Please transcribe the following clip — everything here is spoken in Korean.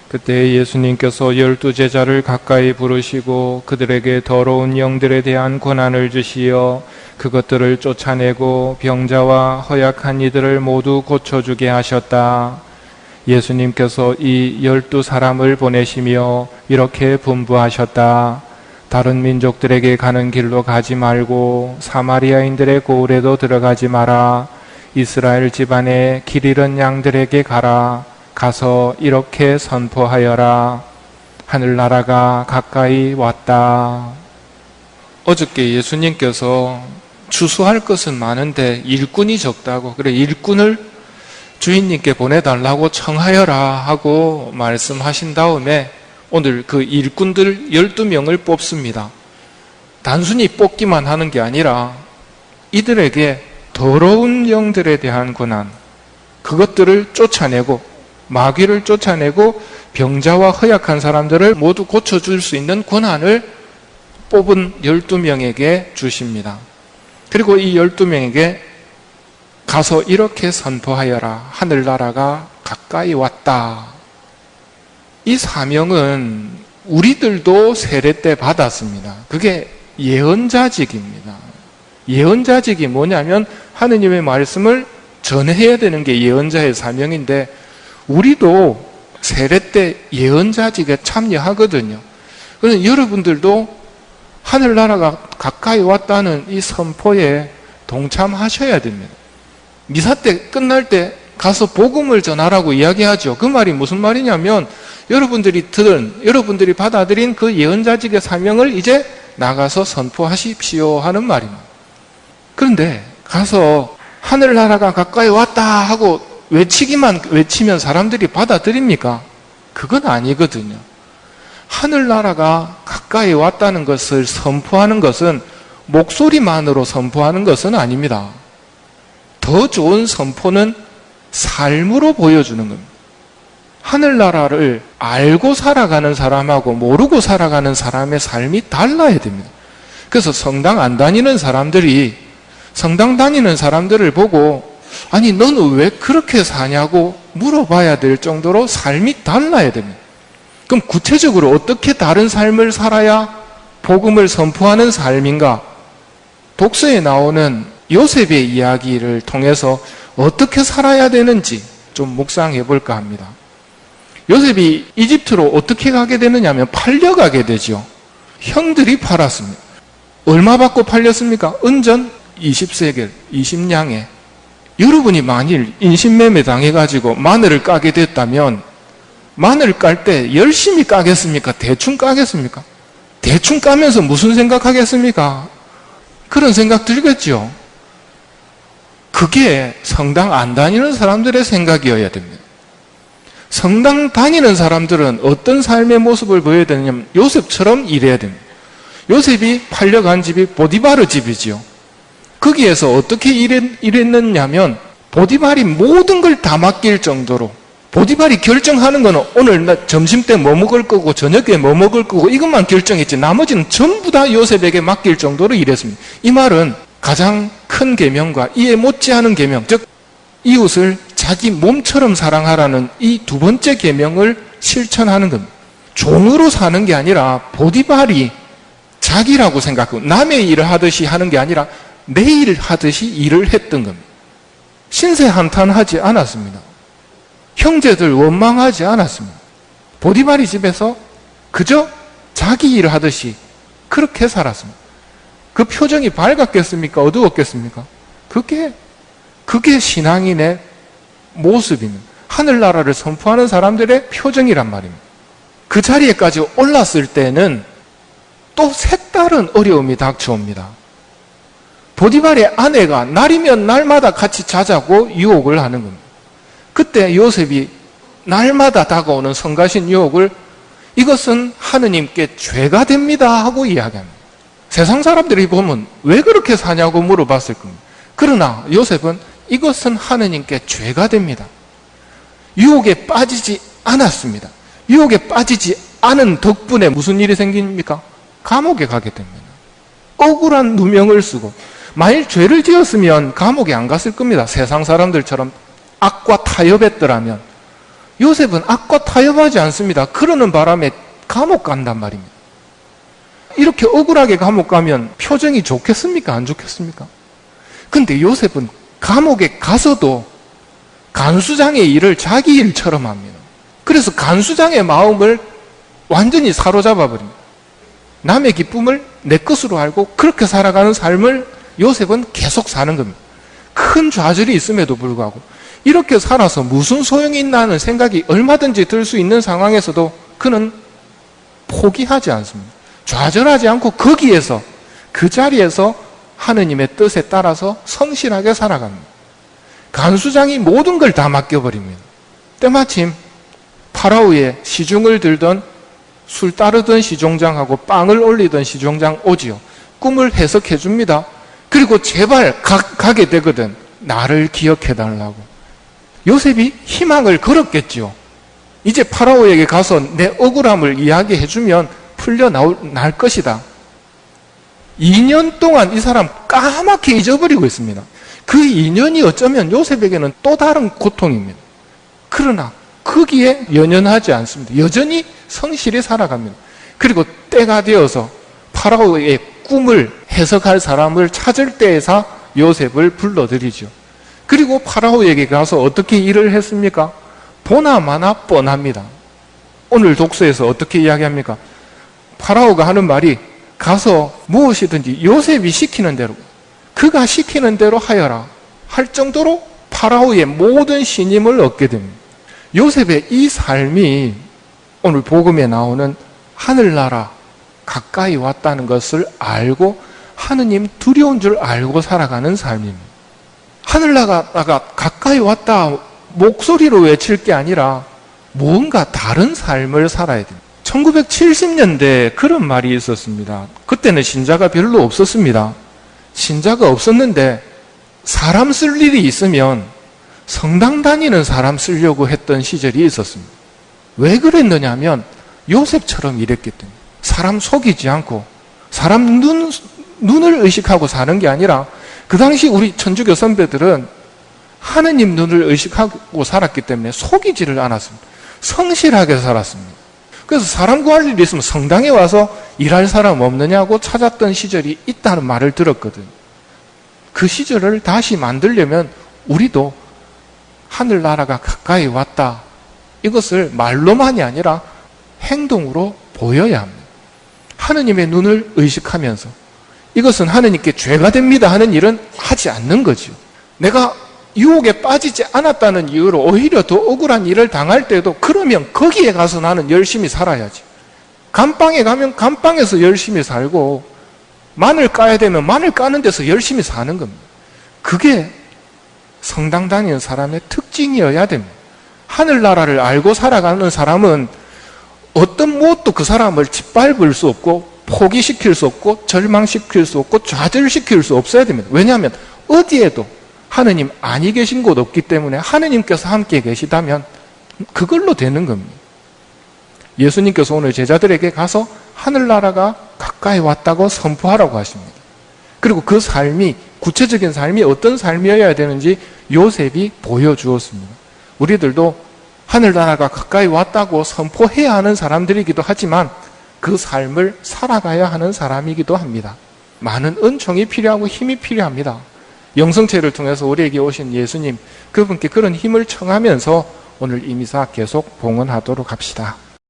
그때 예수님께서 12제자를 가까이 부르시고 그들에게 더러운 영들에 대한 권한을 주시어 그것들을 쫓아내고 병자와 허약한 이들을 모두 고쳐주게 하셨다. 예수님께서 이 12사람을 보내시며 이렇게 분부하셨다. 다른 민족들에게 가는 길로 가지 말고 사마리아인들의 고을에도 들어가지 마라. 이스라엘 집안에 길 잃은 양들에게 가라. 가서 이렇게 선포하여라. 하늘나라가 가까이 왔다. 어저께 예수님께서 추수할 것은 많은데 일꾼이 적다고, 그래 일꾼을 주인님께 보내달라고 청하여라 하고 말씀하신 다음에 오늘 그 일꾼들 12명을 뽑습니다. 단순히 뽑기만 하는 게 아니라 이들에게 더러운 영들에 대한 권한, 그것들을 쫓아내고 마귀를 쫓아내고 병자와 허약한 사람들을 모두 고쳐줄 수 있는 권한을 뽑은 12명에게 주십니다. 그리고 이 12명에게 가서 이렇게 선포하여라. 하늘나라가 가까이 왔다. 이 사명은 우리들도 세례 때 받았습니다. 그게 예언자직입니다. 예언자직이 뭐냐면 하느님의 말씀을 전해야 되는 게 예언자의 사명인데 우리도 세례 때 예언자직에 참여하거든요. 그래서 여러분들도 하늘나라가 가까이 왔다는 이 선포에 동참하셔야 됩니다. 미사 때 끝날 때 가서 복음을 전하라고 이야기하죠. 그 말이 무슨 말이냐면 여러분들이 받아들인 그 예언자직의 사명을 이제 나가서 선포하십시오 하는 말입니다. 그런데 가서 하늘나라가 가까이 왔다 하고 외치면 사람들이 받아들입니까? 그건 아니거든요. 하늘나라가 가까이 왔다는 것을 선포하는 것은 목소리만으로 선포하는 것은 아닙니다. 더 좋은 선포는 삶으로 보여주는 겁니다. 하늘나라를 알고 살아가는 사람하고 모르고 살아가는 사람의 삶이 달라야 됩니다. 그래서 성당 안 다니는 사람들이 성당 다니는 사람들을 보고 아니 너는 왜 그렇게 사냐고 물어봐야 될 정도로 삶이 달라야 됩니다. 그럼 구체적으로 어떻게 다른 삶을 살아야 복음을 선포하는 삶인가? 독서에 나오는 요셉의 이야기를 통해서 어떻게 살아야 되는지 좀 묵상해 볼까 합니다. 요셉이 이집트로 어떻게 가게 되느냐면 팔려가게 되죠. 형들이 팔았습니다. 얼마 받고 팔렸습니까? 은전 20세겔, 20냥에. 여러분이 만일 인신매매 당해가지고 마늘을 까게 됐다면 마늘 깔 때 열심히 까겠습니까? 대충 까겠습니까? 대충 까면서 무슨 생각하겠습니까? 그런 생각 들겠죠? 그게 성당 안 다니는 사람들의 생각이어야 됩니다. 성당 다니는 사람들은 어떤 삶의 모습을 보여야 되냐면 요셉처럼 일해야 됩니다. 요셉이 팔려간 집이 보디바르 집이지요. 거기에서 어떻게 일했느냐면 보디발이 모든 걸 다 맡길 정도로 보디발이 결정하는 거는 오늘 나 점심 때 뭐 먹을 거고 저녁에 뭐 먹을 거고 이것만 결정했지 나머지는 전부 다 요셉에게 맡길 정도로 일했습니다. 이 말은 가장 큰 계명과 이에 못지않은 계명, 즉 이웃을 자기 몸처럼 사랑하라는 이 두 번째 계명을 실천하는 겁니다. 종으로 사는 게 아니라 보디발이 자기라고 생각하고 남의 일을 하듯이 하는 게 아니라 내 일 하듯이 일을 했던 겁니다. 신세 한탄하지 않았습니다. 형제들 원망하지 않았습니다. 보디발이 집에서 그저 자기 일을 하듯이 그렇게 살았습니다. 그 표정이 밝았겠습니까? 어두웠겠습니까? 그게 신앙인의 모습입니다. 하늘나라를 선포하는 사람들의 표정이란 말입니다. 그 자리에까지 올랐을 때는 또 색다른 어려움이 닥쳐옵니다. 보디발의 아내가 날이면 날마다 같이 자자고 유혹을 하는 겁니다. 그때 요셉이 날마다 다가오는 성가신 유혹을 이것은 하느님께 죄가 됩니다 하고 이야기합니다. 세상 사람들이 보면 왜 그렇게 사냐고 물어봤을 겁니다. 그러나 요셉은 이것은 하느님께 죄가 됩니다. 유혹에 빠지지 않았습니다. 유혹에 빠지지 않은 덕분에 무슨 일이 생깁니까? 감옥에 가게 됩니다. 억울한 누명을 쓰고 만일 죄를 지었으면 감옥에 안 갔을 겁니다. 세상 사람들처럼 악과 타협했더라면 요셉은 악과 타협하지 않습니다. 그러는 바람에 감옥 간단 말입니다. 이렇게 억울하게 감옥 가면 표정이 좋겠습니까? 안 좋겠습니까? 근데 요셉은 감옥에 가서도 간수장의 일을 자기 일처럼 합니다. 그래서 간수장의 마음을 완전히 사로잡아 버립니다. 남의 기쁨을 내 것으로 알고 그렇게 살아가는 삶을 요셉은 계속 사는 겁니다. 큰 좌절이 있음에도 불구하고 이렇게 살아서 무슨 소용이 있나 하는 생각이 얼마든지 들 수 있는 상황에서도 그는 포기하지 않습니다. 좌절하지 않고 거기에서, 그 자리에서 하느님의 뜻에 따라서 성실하게 살아갑니다. 간수장이 모든 걸 다 맡겨버립니다. 때마침 파라오의 시중을 들던 술 따르던 시종장하고 빵을 올리던 시종장 오지요. 꿈을 해석해 줍니다. 그리고 제발 가게 되거든. 나를 기억해 달라고. 요셉이 희망을 걸었겠지요. 이제 파라오에게 가서 내 억울함을 이야기해 주면 풀려날 것이다. 2년 동안 이 사람 까맣게 잊어버리고 있습니다. 그 2년이 어쩌면 요셉에게는 또 다른 고통입니다. 그러나 거기에 연연하지 않습니다. 여전히 성실히 살아갑니다. 그리고 때가 되어서 파라오의 꿈을 해석할 사람을 찾을 때에서 요셉을 불러들이죠. 그리고 파라오에게 가서 어떻게 일을 했습니까? 보나마나 뻔합니다. 오늘 독서에서 어떻게 이야기합니까? 파라오가 하는 말이 가서 무엇이든지 요셉이 시키는 대로, 그가 시키는 대로 하여라 할 정도로 파라오의 모든 신임을 얻게 됩니다. 요셉의 이 삶이 오늘 복음에 나오는 하늘나라 가까이 왔다는 것을 알고 하느님 두려운 줄 알고 살아가는 삶입니다. 하늘나라가 가까이 왔다 목소리로 외칠 게 아니라 뭔가 다른 삶을 살아야 됩니다. 1970년대에 그런 말이 있었습니다. 그때는 신자가 별로 없었습니다. 신자가 없었는데 사람 쓸 일이 있으면 성당 다니는 사람 쓰려고 했던 시절이 있었습니다. 왜 그랬느냐 하면 요셉처럼 이랬기 때문에 사람 속이지 않고 사람 눈을 의식하고 사는 게 아니라 그 당시 우리 천주교 선배들은 하느님 눈을 의식하고 살았기 때문에 속이지를 않았습니다. 성실하게 살았습니다. 그래서 사람 구할 일이 있으면 성당에 와서 일할 사람 없느냐고 찾았던 시절이 있다는 말을 들었거든요. 그 시절을 다시 만들려면 우리도 하늘나라가 가까이 왔다, 이것을 말로만이 아니라 행동으로 보여야 합니다. 하느님의 눈을 의식하면서 이것은 하느님께 죄가 됩니다 하는 일은 하지 않는 거죠. 내가 유혹에 빠지지 않았다는 이유로 오히려 더 억울한 일을 당할 때도 그러면 거기에 가서 나는 열심히 살아야지. 감방에 가면 감방에서 열심히 살고 마늘 까야 되면 마늘 까는 데서 열심히 사는 겁니다. 그게 성당 다니는 사람의 특징이어야 됩니다. 하늘나라를 알고 살아가는 사람은 어떤 무엇도 그 사람을 짓밟을 수 없고 포기시킬 수 없고 절망시킬 수 없고 좌절시킬 수 없어야 됩니다. 왜냐하면 어디에도 하느님 아니 계신 곳 없기 때문에 하느님께서 함께 계시다면 그걸로 되는 겁니다. 예수님께서 오늘 제자들에게 가서 하늘나라가 가까이 왔다고 선포하라고 하십니다. 그리고 그 삶이, 구체적인 삶이 어떤 삶이어야 되는지 요셉이 보여주었습니다. 우리들도 하늘나라가 가까이 왔다고 선포해야 하는 사람들이기도 하지만 그 삶을 살아가야 하는 사람이기도 합니다. 많은 은총이 필요하고 힘이 필요합니다. 영성체를 통해서 우리에게 오신 예수님, 그분께 그런 힘을 청하면서 오늘 이 미사 계속 봉헌하도록 합시다.